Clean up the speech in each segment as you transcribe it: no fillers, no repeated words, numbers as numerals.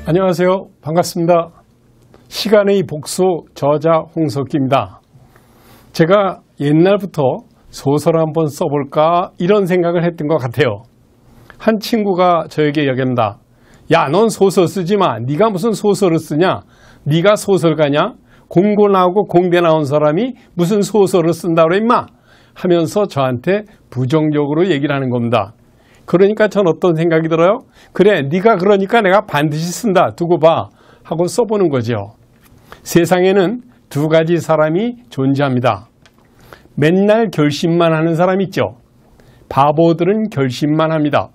안녕하세요. 반갑습니다. 시간의 복수 저자 홍석기입니다. 제가 옛날부터 소설 한번 써볼까 이런 생각을 했던 것 같아요. 한 친구가 저에게 이야기합니다. 야, 넌 소설 쓰지 마. 네가 무슨 소설을 쓰냐? 네가 소설가냐? 공고 나오고 공대 나온 사람이 무슨 소설을 쓴다 그래 임마? 하면서 저한테 부정적으로 얘기를 하는 겁니다. 그러니까 전 어떤 생각이 들어요? 그래, 네가 그러니까 내가 반드시 쓴다. 두고 봐. 하고 써보는 거죠. 세상에는 두 가지 사람이 존재합니다. 맨날 결심만 하는 사람 있죠. 바보들은 결심만 합니다.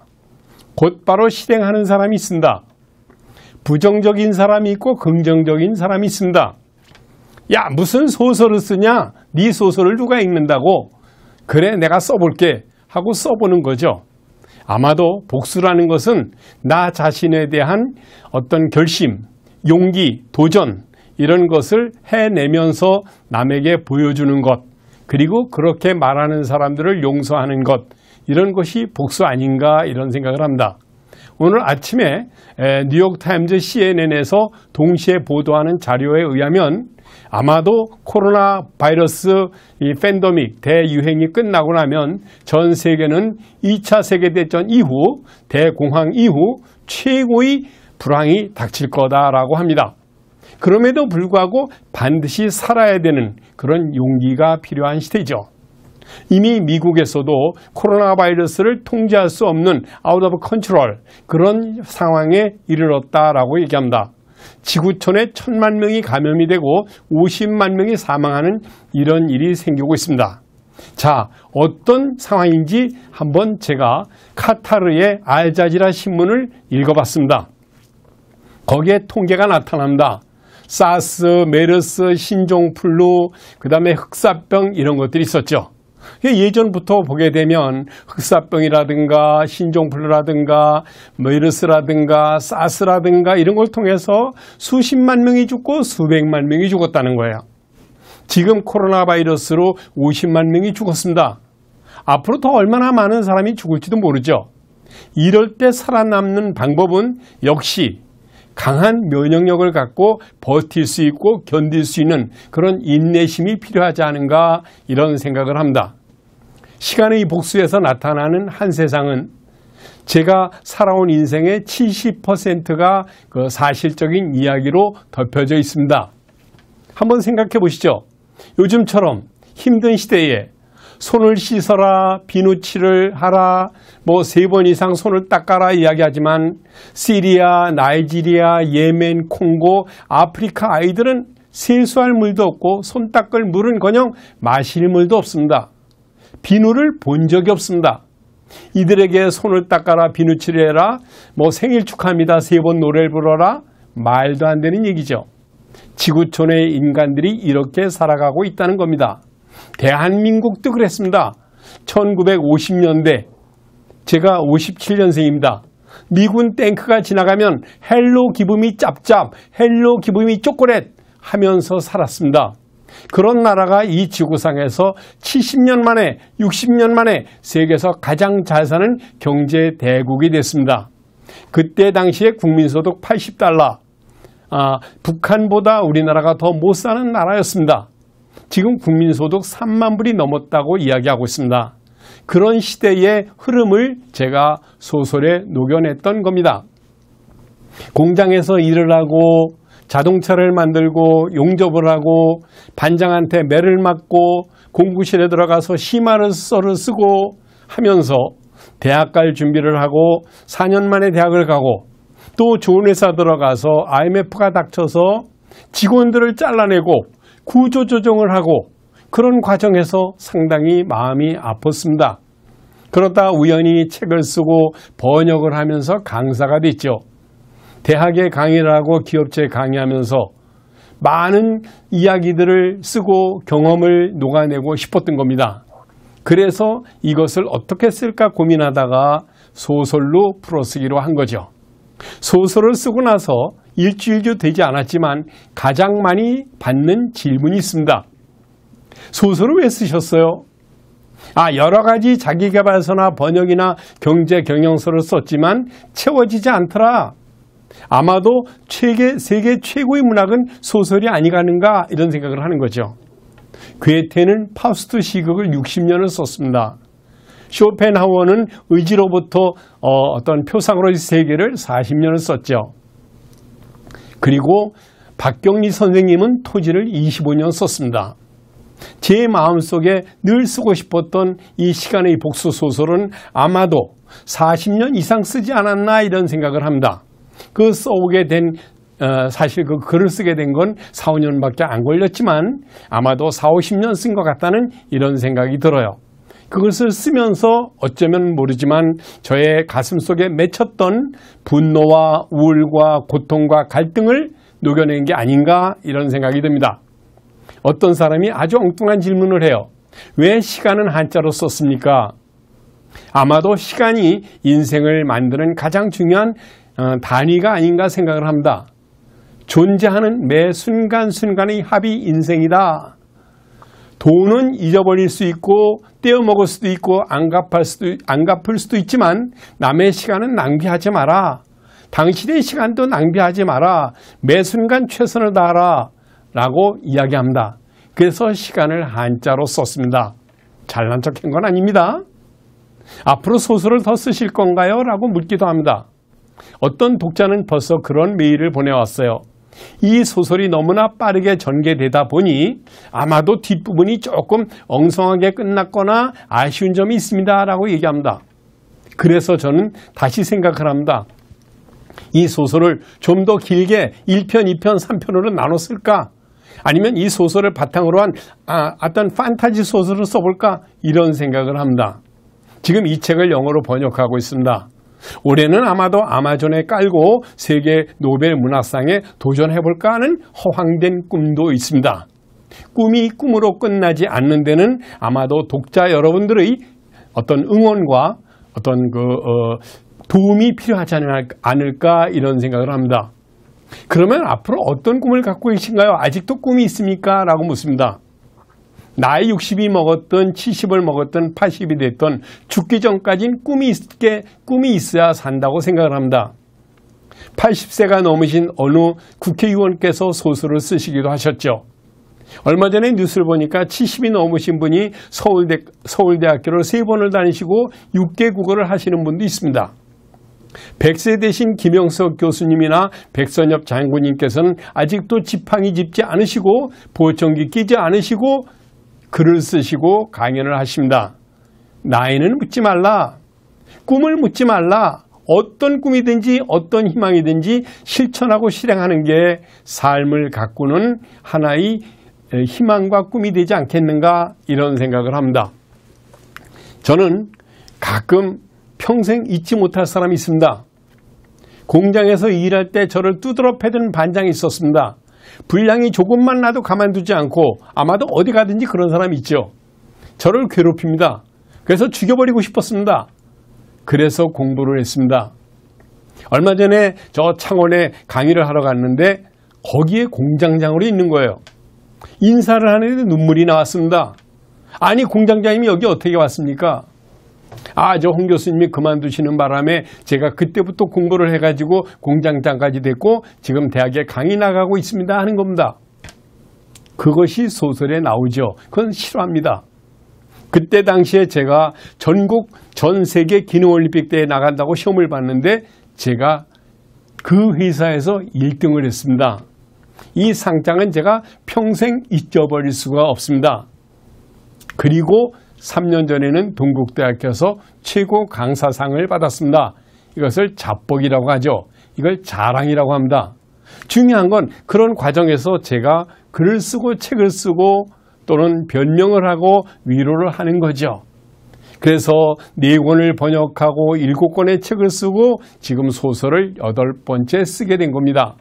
곧바로 실행하는 사람이 있습니다. 부정적인 사람이 있고 긍정적인 사람이 있습니다. 야, 무슨 소설을 쓰냐? 네 소설을 누가 읽는다고? 그래, 내가 써볼게 하고 써보는 거죠. 아마도 복수라는 것은 나 자신에 대한 어떤 결심, 용기, 도전 이런 것을 해내면서 남에게 보여주는 것, 그리고 그렇게 말하는 사람들을 용서하는 것, 이런 것이 복수 아닌가 이런 생각을 합니다. 오늘 아침에 뉴욕타임즈 CNN에서 동시에 보도하는 자료에 의하면 아마도 코로나 바이러스 이 팬데믹 대유행이 끝나고 나면 전 세계는 2차 세계대전 이후 대공황 이후 최고의 불황이 닥칠 거다라고 합니다. 그럼에도 불구하고 반드시 살아야 되는 그런 용기가 필요한 시대죠. 이미 미국에서도 코로나 바이러스를 통제할 수 없는 out of control 그런 상황에 이르렀다라고 얘기합니다. 지구촌에 1000만 명이 감염이 되고 50만 명이 사망하는 이런 일이 생기고 있습니다. 자, 어떤 상황인지 한번 제가 카타르의 알자지라 신문을 읽어봤습니다. 거기에 통계가 나타납니다. 사스, 메르스, 신종플루, 그 다음에 흑사병 이런 것들이 있었죠. 예전부터 보게 되면 흑사병이라든가 신종플루라든가 메르스라든가 사스라든가 이런 걸 통해서 수십만 명이 죽고 수백만 명이 죽었다는 거예요. 지금 코로나 바이러스로 50만 명이 죽었습니다. 앞으로 더 얼마나 많은 사람이 죽을지도 모르죠. 이럴 때 살아남는 방법은 역시 강한 면역력을 갖고 버틸 수 있고 견딜 수 있는 그런 인내심이 필요하지 않은가 이런 생각을 합니다. 시간의 복수에서 나타나는 한 세상은 제가 살아온 인생의 70%가 그 사실적인 이야기로 덮여져 있습니다. 한번 생각해 보시죠. 요즘처럼 힘든 시대에 손을 씻어라, 비누칠을 하라, 뭐 3번 이상 손을 닦아라 이야기하지만 시리아, 나이지리아, 예멘, 콩고, 아프리카 아이들은 세수할 물도 없고 손 닦을 물은커녕 마실 물도 없습니다. 비누를 본 적이 없습니다. 이들에게 손을 닦아라, 비누칠해라, 뭐 생일 축하합니다, 3번 노래를 불러라, 말도 안 되는 얘기죠. 지구촌의 인간들이 이렇게 살아가고 있다는 겁니다. 대한민국도 그랬습니다. 1950년대, 제가 57년생입니다. 미군 탱크가 지나가면 헬로 기분이 짭짭, 헬로 기분이 초콜릿 하면서 살았습니다. 그런 나라가 이 지구상에서 70년 만에, 60년 만에 세계에서 가장 잘 사는 경제 대국이 됐습니다. 그때 당시에 국민소득 80달러, 북한보다 우리나라가 더 못 사는 나라였습니다. 지금 국민소득 3만 불이 넘었다고 이야기하고 있습니다. 그런 시대의 흐름을 제가 소설에 녹여냈던 겁니다. 공장에서 일을 하고 자동차를 만들고 용접을 하고 반장한테 매를 맞고 공부실에 들어가서 심할서를 쓰고 하면서 대학 갈 준비를 하고 4년 만에 대학을 가고 또 좋은 회사 들어가서 IMF가 닥쳐서 직원들을 잘라내고 구조조정을 하고 그런 과정에서 상당히 마음이 아팠습니다. 그러다 우연히 책을 쓰고 번역을 하면서 강사가 됐죠. 대학에 강의를 하고 기업체에 강의하면서 많은 이야기들을 쓰고 경험을 녹아내고 싶었던 겁니다. 그래서 이것을 어떻게 쓸까 고민하다가 소설로 풀어쓰기로 한 거죠. 소설을 쓰고 나서 일주일도 되지 않았지만 가장 많이 받는 질문이 있습니다. 소설을 왜 쓰셨어요? 여러 가지 자기계발서나 번역이나 경제 경영서를 썼지만 채워지지 않더라. 아마도 세계 최고의 문학은 소설이 아니가는가 이런 생각을 하는 거죠. 괴테는 파우스트 시극을 60년을 썼습니다. 쇼펜하우어는 의지로부터 어떤 표상으로의 세계를 40년을 썼죠. 그리고 박경리 선생님은 토지를 25년 썼습니다. 제 마음속에 늘 쓰고 싶었던 이 시간의 복수 소설은 아마도 40년 이상 쓰지 않았나 이런 생각을 합니다. 그 써오게 된 사실 그 글을 쓰게 된 건 4, 5년밖에 안 걸렸지만 아마도 4, 50년 쓴 것 같다는 이런 생각이 들어요. 그것을 쓰면서 어쩌면 모르지만 저의 가슴 속에 맺혔던 분노와 우울과 고통과 갈등을 녹여낸 게 아닌가 이런 생각이 듭니다. 어떤 사람이 아주 엉뚱한 질문을 해요. 왜 시간은 한자로 썼습니까? 아마도 시간이 인생을 만드는 가장 중요한 단위가 아닌가 생각을 합니다. 존재하는 매 순간순간의 합이 인생이다. 돈은 잊어버릴 수 있고 떼어먹을 수도 있고 안 갚을 수도 있지만 남의 시간은 낭비하지 마라. 당신의 시간도 낭비하지 마라. 매 순간 최선을 다하라. 라고 이야기합니다. 그래서 시간을 한자로 썼습니다. 잘난 척한 건 아닙니다. 앞으로 소설을 더 쓰실 건가요? 라고 묻기도 합니다. 어떤 독자는 벌써 그런 메일을 보내왔어요. 이 소설이 너무나 빠르게 전개되다 보니 아마도 뒷부분이 조금 엉성하게 끝났거나 아쉬운 점이 있습니다. 라고 얘기합니다. 그래서 저는 다시 생각을 합니다. 이 소설을 좀 더 길게 1편, 2편, 3편으로 나눠 쓸까? 아니면 이 소설을 바탕으로 한 어떤 판타지 소설을 써볼까? 이런 생각을 합니다. 지금 이 책을 영어로 번역하고 있습니다. 올해는 아마도 아마존에 깔고 세계 노벨 문학상에 도전해볼까 하는 허황된 꿈도 있습니다. 꿈이 꿈으로 끝나지 않는 데는 아마도 독자 여러분들의 어떤 응원과 어떤 도움이 필요하지 않을까 이런 생각을 합니다. 그러면 앞으로 어떤 꿈을 갖고 계신가요? 아직도 꿈이 있습니까? 라고 묻습니다. 나이 60이 먹었든 70을 먹었든 80이 됐든 죽기 전까지는 꿈이 있어야 산다고 생각을 합니다. 80세가 넘으신 어느 국회의원께서 소설을 쓰시기도 하셨죠. 얼마 전에 뉴스를 보니까 70이 넘으신 분이 서울대학교를 3번을 다니시고 6개 국어를 하시는 분도 있습니다. 100세 되신 김영석 교수님이나 백선엽 장군님께서는 아직도 지팡이 짚지 않으시고 보청기 끼지 않으시고 글을 쓰시고 강연을 하십니다. 나이는 묻지 말라. 꿈을 묻지 말라. 어떤 꿈이든지 어떤 희망이든지 실천하고 실행하는 게 삶을 가꾸는 하나의 희망과 꿈이 되지 않겠는가 이런 생각을 합니다. 저는 가끔 평생 잊지 못할 사람이 있습니다. 공장에서 일할 때 저를 두드러 패던 반장이 있었습니다. 분량이 조금만 나도 가만두지 않고 아마도 어디 가든지 그런 사람이 있죠. 저를 괴롭힙니다. 그래서 죽여버리고 싶었습니다. 그래서 공부를 했습니다. 얼마 전에 저 창원에 강의를 하러 갔는데 거기에 공장장으로 있는 거예요. 인사를 하는데 눈물이 나왔습니다. 아니 공장장님이 여기 어떻게 왔습니까? 저 홍 교수님이 그만두시는 바람에 제가 그때부터 공부를 해가지고 공장장까지 됐고 지금 대학에 강의 나가고 있습니다 하는 겁니다. 그것이 소설에 나오죠. 그건 싫어합니다. 그때 당시에 제가 전 세계 기능올림픽 대회에 나간다고 시험을 봤는데 제가 그 회사에서 1등을 했습니다. 이 상장은 제가 평생 잊어버릴 수가 없습니다. 그리고 3년 전에는 동국대학교에서 최고 강사상을 받았습니다. 이것을 잡복이라고 하죠. 이걸 자랑이라고 합니다. 중요한 건 그런 과정에서 제가 글을 쓰고 책을 쓰고 또는 변명을 하고 위로를 하는 거죠. 그래서 4권을 번역하고 7권의 책을 쓰고 지금 소설을 8번째 쓰게 된 겁니다.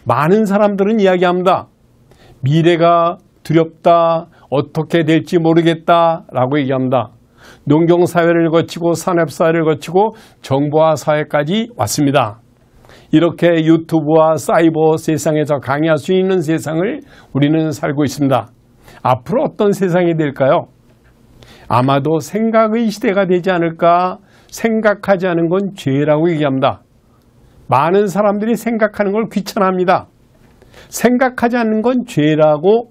많은 사람들은 이야기합니다. 미래가 두렵다. 어떻게 될지 모르겠다라고 얘기합니다. 농경사회를 거치고 산업사회를 거치고 정보화 사회까지 왔습니다. 이렇게 유튜브와 사이버 세상에서 강의할 수 있는 세상을 우리는 살고 있습니다. 앞으로 어떤 세상이 될까요? 아마도 생각의 시대가 되지 않을까. 생각하지 않은 건 죄라고 얘기합니다. 많은 사람들이 생각하는 걸 귀찮아합니다. 생각하지 않는 건 죄라고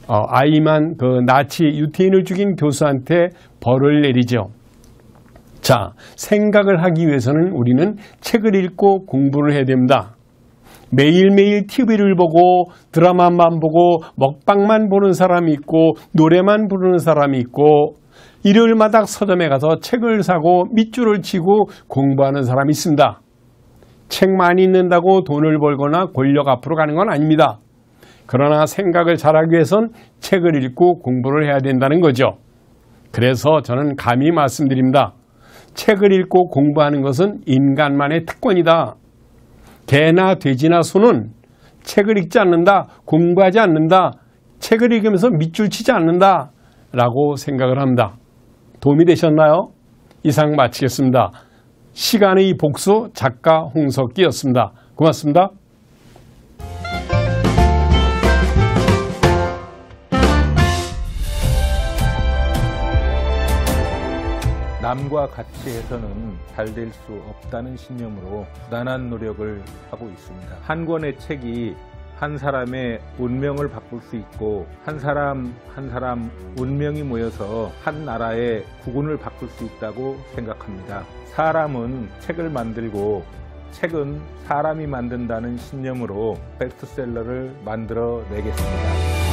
아이만 그 나치 유태인을 죽인 교수한테 벌을 내리죠. 자, 생각을 하기 위해서는 우리는 책을 읽고 공부를 해야 됩니다. 매일매일 TV를 보고 드라마만 보고 먹방만 보는 사람이 있고 노래만 부르는 사람이 있고 일요일마다 서점에 가서 책을 사고 밑줄을 치고 공부하는 사람이 있습니다. 책 많이 읽는다고 돈을 벌거나 권력 앞으로 가는 건 아닙니다. 그러나 생각을 잘하기 위해선 책을 읽고 공부를 해야 된다는 거죠. 그래서 저는 감히 말씀드립니다. 책을 읽고 공부하는 것은 인간만의 특권이다. 개나 돼지나 소는 책을 읽지 않는다, 공부하지 않는다, 책을 읽으면서 밑줄 치지 않는다 라고 생각을 합니다. 도움이 되셨나요? 이상 마치겠습니다. 시간의 복수 작가 홍석기였습니다. 고맙습니다. 남과 같이 해서는 잘 될 수 없다는 신념으로 부단한 노력을 하고 있습니다. 한 권의 책이 한 사람의 운명을 바꿀 수 있고 한 사람 한 사람 운명이 모여서 한 나라의 국운을 바꿀 수 있다고 생각합니다. 사람은 책을 만들고 책은 사람이 만든다는 신념으로 베스트셀러를 만들어 내겠습니다.